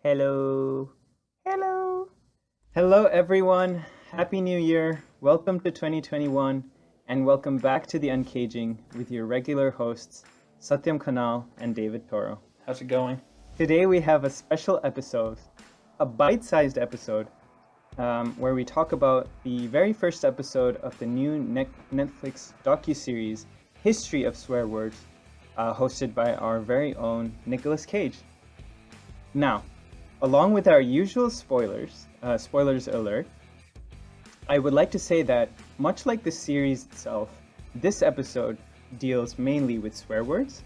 Hello. Hello. Hello, everyone. Happy New Year. Welcome to 2021, and welcome back to The Uncaging with your regular hosts, Satyam Kanal and David Toro. How's it going? Today, we have a special episode, a bite sized episode, where we talk about the very first episode of the new Netflix docuseries, History of Swear Words, hosted by our very own Nicolas Cage. Now, along with our usual spoilers alert, I would like to say that, much like the series itself, this episode deals mainly with swear words.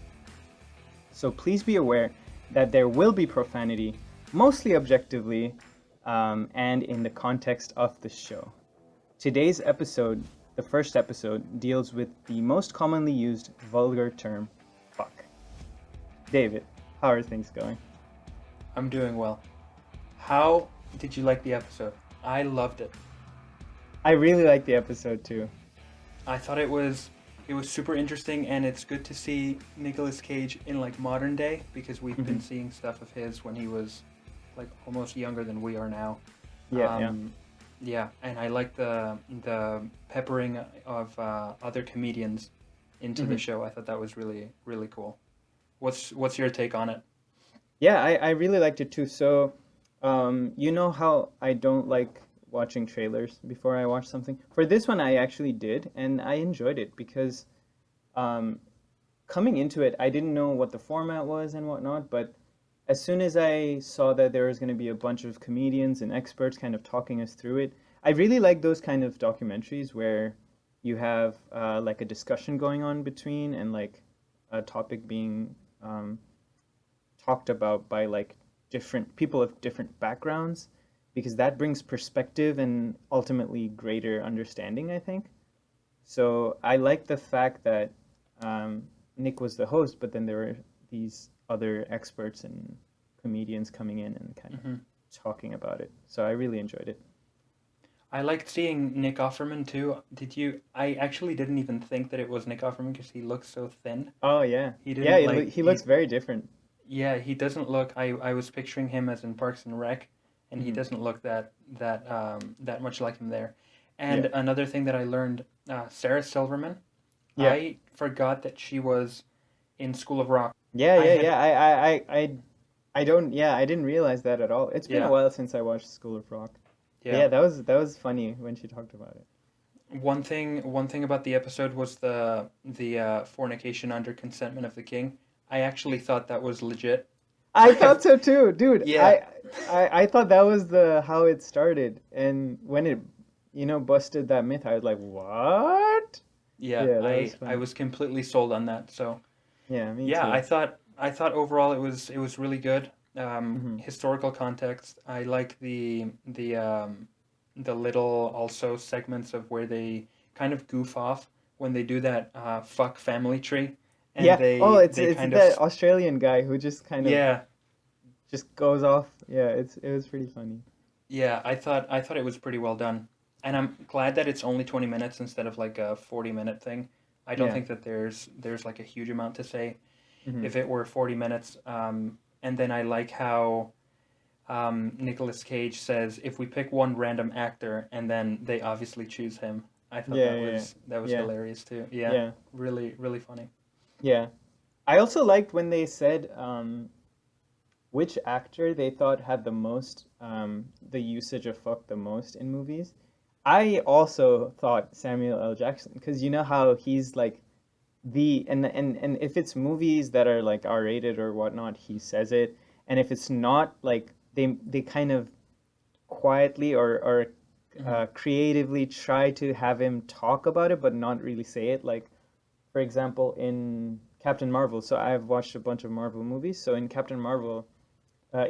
So please be aware that there will be profanity, mostly objectively, and in the context of the show. Today's episode, the first episode, deals with the most commonly used vulgar term, fuck. David, how are things going? I'm doing well. How did you like the episode? I loved it. I really like the episode too. I thought it was super interesting, and it's good to see Nicolas Cage in like modern day, because we've been seeing stuff of his when he was like almost younger than we are now. Yeah. Yeah, and I like the peppering of other comedians into the show. I thought that was really cool. What's your take on it? Yeah, I really liked it too. So, you know how I don't like watching trailers before I watch something? For this one, I actually did, and I enjoyed it because um, coming into it, I didn't know what the format was and whatnot, but as soon as I saw that there was going to be a bunch of comedians and experts kind of talking us through it, I really like those kind of documentaries where you have like a discussion going on between and like a topic being talked about by like different people of different backgrounds because that brings perspective and ultimately greater understanding, I think. So I like the fact that Nick was the host, but then there were these other experts and comedians coming in and kind of hmm talking about it. So I really enjoyed it. I liked seeing Nick Offerman too. Did you? I actually didn't even think that it was Nick Offerman because he looks so thin. Oh yeah, He yeah. didn't like He looks very different. yeah, he doesn't look. I was picturing him as in Parks and Rec, and he Hmm. doesn't look that much like him there. And Yeah, another thing that I learned, Sarah Silverman, yeah, I forgot that she was in School of Rock. yeah, I yeah, had yeah. I don't. Yeah, I didn't realize that at all. It's been a yeah while since I watched School of Rock. But yeah. yeah, that was funny when she talked about it. One thing about the episode was the fornication under consentment of the king. I actually thought that was legit. I I've thought so too, dude. yeah I thought that was the how it started, and when it, busted that myth, I was like, what? yeah. Yeah, that was I funny. was completely sold on that. So Yeah, me yeah, too. I thought overall it was really good. Hmm. Historical context. I like the little also segments of where they kind of goof off when they do that fuck family tree, and Yeah. Oh, it's they it's kind of that Australian guy who just kind of yeah just goes off. Yeah, it was pretty funny. yeah. I thought it was pretty well done, and I'm glad that it's only 20 minutes instead of like a 40-minute thing. I don't Yeah. think that there's like a huge amount to say Hmm. if it were 40 minutes. And then I like how Nicolas Cage says if we pick one random actor and then they obviously choose him. I thought Yeah, that yeah, was yeah, hilarious too. Yeah, yeah, really funny. yeah. I also liked when they said which actor they thought had the most the usage of fuck the most in movies. I also thought Samuel L. Jackson because you know how he's like the and if it's movies that are like R-rated or whatnot, he says it, and if it's not, like they kind of quietly or hmm creatively try to have him talk about it but not really say it. Like for example, in Captain Marvel. So I've watched a bunch of Marvel movies. So in Captain Marvel,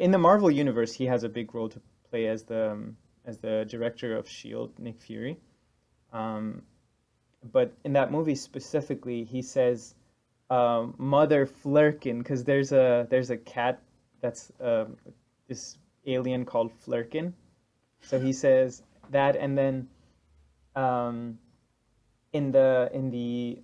in the Marvel universe, he has a big role to play as the director of Shield, Nick Fury. Um, but in that movie specifically, he says "mother Flurkin" because there's a cat that's this alien called Flurkin. So he says that, and then um, in the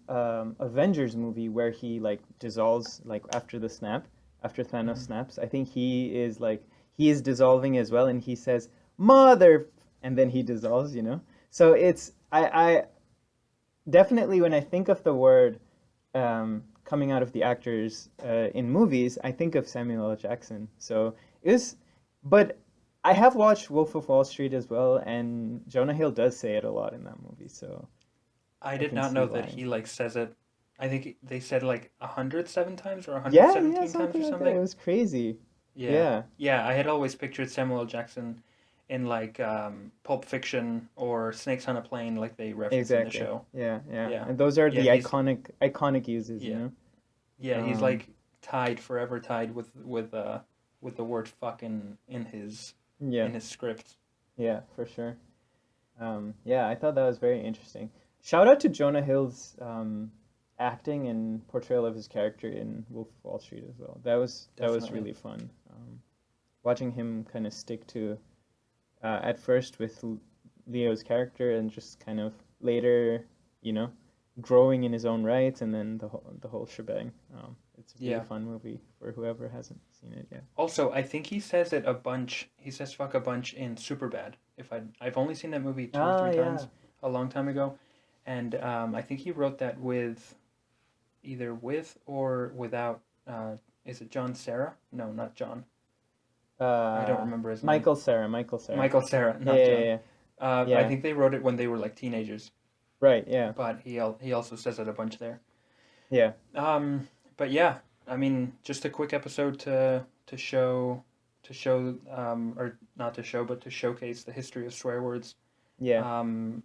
Avengers movie where he like dissolves like after the snap, after Thanos hmm snaps, I think he is like he is dissolving as well, and he says mother, and then he dissolves. So it's I definitely, when I think of the word coming out of the actors in movies, I think of Samuel L. Jackson. So it was, but I have watched Wolf of Wall Street as well, and Jonah Hill does say it a lot in that movie. So I I did can not see know that why. he like says it. I think they said like 107 times or Yeah, yeah, 117 times something or like that. It something. was crazy. Yeah, Yeah, yeah. I had always pictured Samuel L. Jackson in like Pulp Fiction or Snakes on a Plane, like they reference in the exactly. show. Yeah, yeah. Yeah, And those are yeah. the He's iconic uses, yeah, yeah. He's Um, like tied forever, tied with the word "fuck" yeah, in his script. yeah, for sure. Yeah, I thought that was very interesting. Shout out to Jonah Hill's acting and portrayal of his character in Wolf of Wall Street as well. That was Definitely. really fun. Watching him kind of stick to at first with Leo's character and just kind of later, you know, growing in his own rights, and then the whole shebang. It's a really Yeah. fun movie for whoever hasn't seen it yet. Also, I think he says it a bunch. He says "fuck" a bunch in Superbad. If I've only seen that movie two or Ah, three yeah. times a long time ago, and I think he wrote that with either with or without. Is it John Sarah? No, not John. I don't remember his name. Michael Sarah. Michael Sarah, Yeah, not yeah, John. yeah. I Yeah, think they wrote it when they were like teenagers, right, yeah. but he also says it a bunch there. Yeah. Um, but yeah, I mean, just a quick episode to show or not to show but to showcase the history of swear words. Yeah. Um,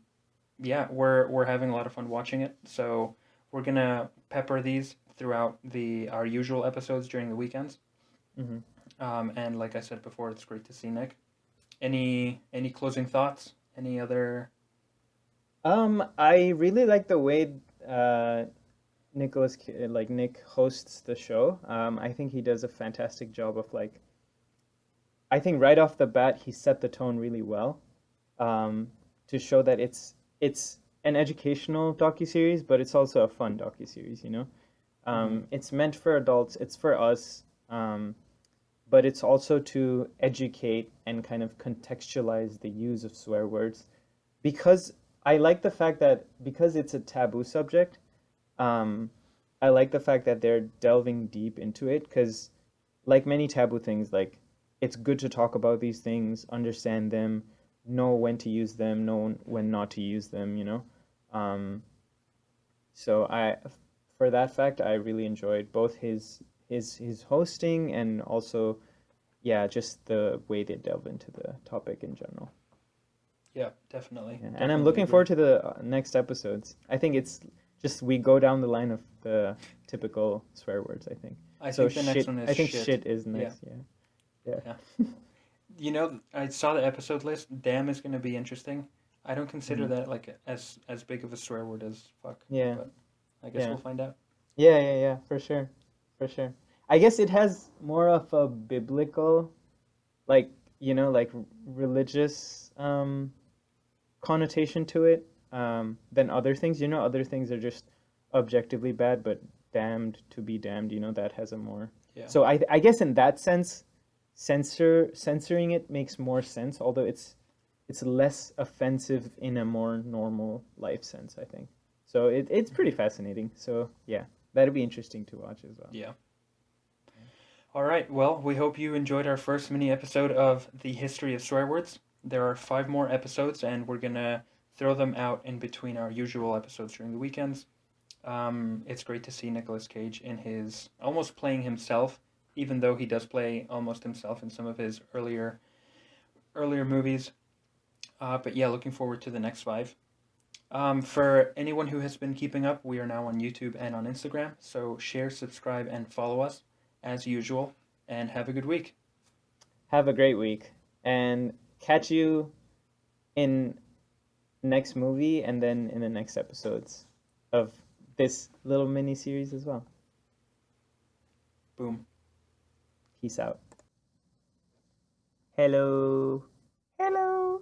yeah, we're having a lot of fun watching it. So we're gonna pepper these throughout the our usual episodes during the weekends. Hmm. And like I said before, it's great to see Nick. Any closing thoughts? Any other? I really like the way uh Nick hosts the show. I think he does a fantastic job of like, I think right off the bat he set the tone really well. To show that it's an educational docuseries, but it's also a fun docuseries. Mm-hmm. It's meant for adults, it's for us. But it's also to educate and kind of contextualize the use of swear words, because I like the fact that because it's a taboo subject, um, I like the fact that they're delving deep into it, because like many taboo things, like it's good to talk about these things, understand them, know when to use them, know when not to use them. Um, so for that fact, I really enjoyed both his hosting and also, yeah, just the way they delve into the topic in general. Yeah, definitely, Yeah. And I'm definitely looking agree. forward to the next episodes. I think it's just we go down the line of the typical swear words, I think. I So think the next shit, one is I think shit. shit is Yeah, next. Yeah. yeah. You know, I saw the episode list. Damn is going to be interesting. I don't consider Hmm. that like as big of a swear word as fuck, Yeah. but I guess Yeah. we'll find out. Yeah. For sure. For sure. I guess it has more of a biblical, like, like religious connotation to it, than other things. Other things are just objectively bad, but damned to be damned. That has a more. Yeah, So I guess in that sense, censoring it makes more sense. Although it's less offensive in a more normal life sense, I think. So it's hmm, pretty fascinating. So yeah, that'd be interesting to watch as well. yeah. All right. Well, we hope you enjoyed our first mini episode of the history of swear words. There are 5 more episodes, and we're gonna throw them out in between our usual episodes during the weekends. It's great to see Nicolas Cage in his almost playing himself, even though he does play almost himself in some of his earlier movies. But yeah, looking forward to the next 5. For anyone who has been keeping up, we are now on YouTube and on Instagram. So share, subscribe, and follow us as usual. And have a good week. Have a great week, and catch you in next movie, and then in the next episodes of this little mini series as well. Boom. Peace out. Hello. Hello.